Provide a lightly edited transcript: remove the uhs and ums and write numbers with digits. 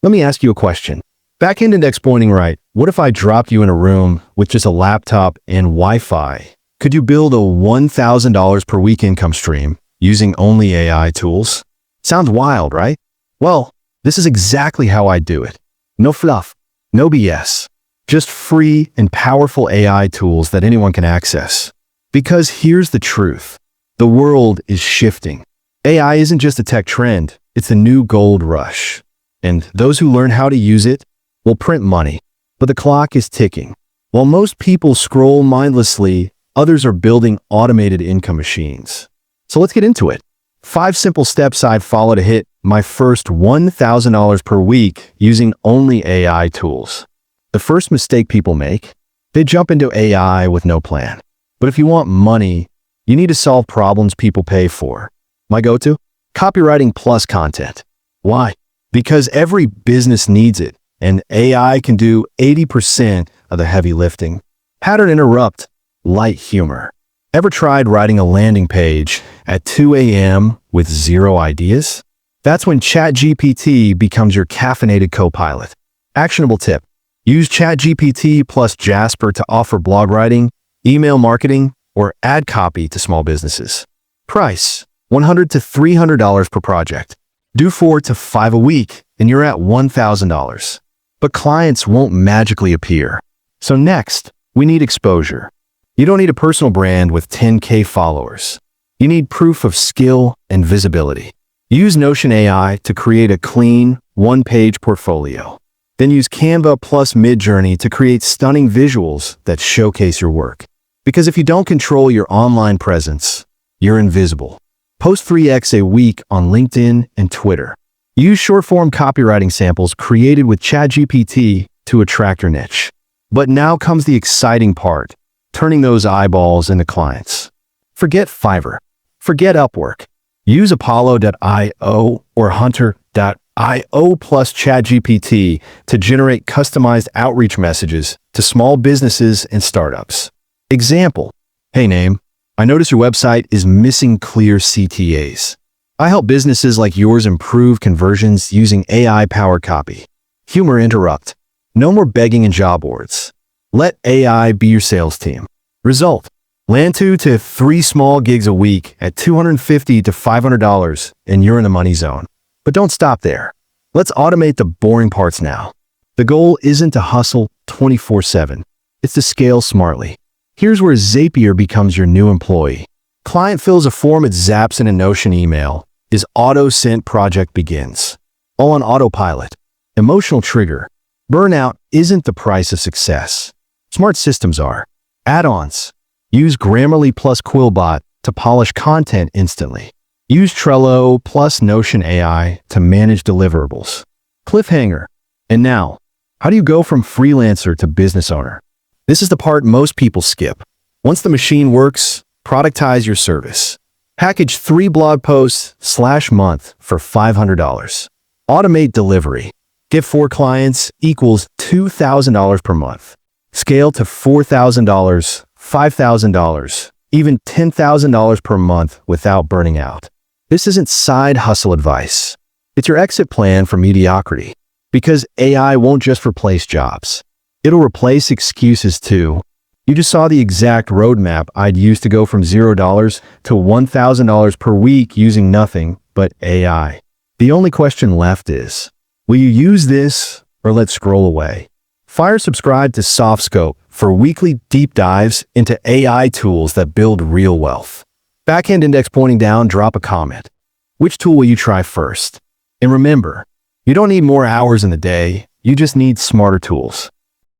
Let me ask you a question. Back-end index pointing right, what if I dropped you in a room with just a laptop and Wi-Fi? Could you build a $1,000 per week income stream using only AI tools? Sounds wild, right? Well, this is exactly how I do it. No fluff, no BS. Just free and powerful AI tools that anyone can access. Because here's the truth. The world is shifting. AI isn't just a tech trend, it's the new gold rush. And those who learn how to use it will print money. But the clock is ticking. While most people scroll mindlessly, others are building automated income machines. So let's get into it. 5 simple steps I've followed to hit my first $1,000 per week using only AI tools. The first mistake people make, they jump into AI with no plan. But if you want money, you need to solve problems people pay for. My go-to? Copywriting plus content. Why? Because every business needs it, and AI can do 80% of the heavy lifting. Pattern interrupt, light humor. Ever tried writing a landing page at 2 a.m. with 0 ideas? That's when ChatGPT becomes your caffeinated co-pilot. Actionable tip. Use ChatGPT plus Jasper to offer blog writing, email marketing, or ad copy to small businesses. Price: $100 to $300 per project. Do 4 to 5 a week, and you're at $1,000. But clients won't magically appear. So next, we need exposure. You don't need a personal brand with 10K followers. You need proof of skill and visibility. Use Notion AI to create a clean, one-page portfolio. Then use Canva plus Midjourney to create stunning visuals that showcase your work. Because if you don't control your online presence, you're invisible. Post 3x a week on LinkedIn and Twitter. Use short-form copywriting samples created with ChatGPT to attract your niche. But now comes the exciting part, turning those eyeballs into clients. Forget Fiverr. Forget Upwork. Use Apollo.io or Hunter.io plus ChatGPT to generate customized outreach messages to small businesses and startups. Example: Hey name, I notice your website is missing clear CTAs. I help businesses like yours improve conversions using AI-powered copy. Humor interrupt. No more begging in job boards. Let AI be your sales team. Result: land 2 to 3 small gigs a week at $250 to $500, and you're in the money zone. But don't stop there. Let's automate the boring parts now. The goal isn't to hustle 24/7. It's to scale smartly. Here's where Zapier becomes your new employee. Client fills a form, it zaps in a Notion email. His auto-sent project begins. All on autopilot. Emotional trigger. Burnout isn't the price of success. Smart systems are. Add-ons. Use Grammarly plus Quillbot to polish content instantly. Use Trello plus Notion AI to manage deliverables. Cliffhanger. And now, how do you go from freelancer to business owner? This is the part most people skip. Once the machine works, productize your service. Package 3 blog posts/month for $500. Automate delivery. Get 4 clients equals $2,000 per month. Scale to $4,000, $5,000, even $10,000 per month without burning out. This isn't side hustle advice. It's your exit plan from mediocrity. Because AI won't just replace jobs. It'll replace excuses too. You just saw the exact roadmap I'd use to go from $0 to $1,000 per week using nothing but AI. The only question left is, will you use this or let scroll away? Subscribe to SoftScope for weekly deep dives into AI tools that build real wealth. Backhand index pointing down, drop a comment. Which tool will you try first? And remember, you don't need more hours in the day, you just need smarter tools.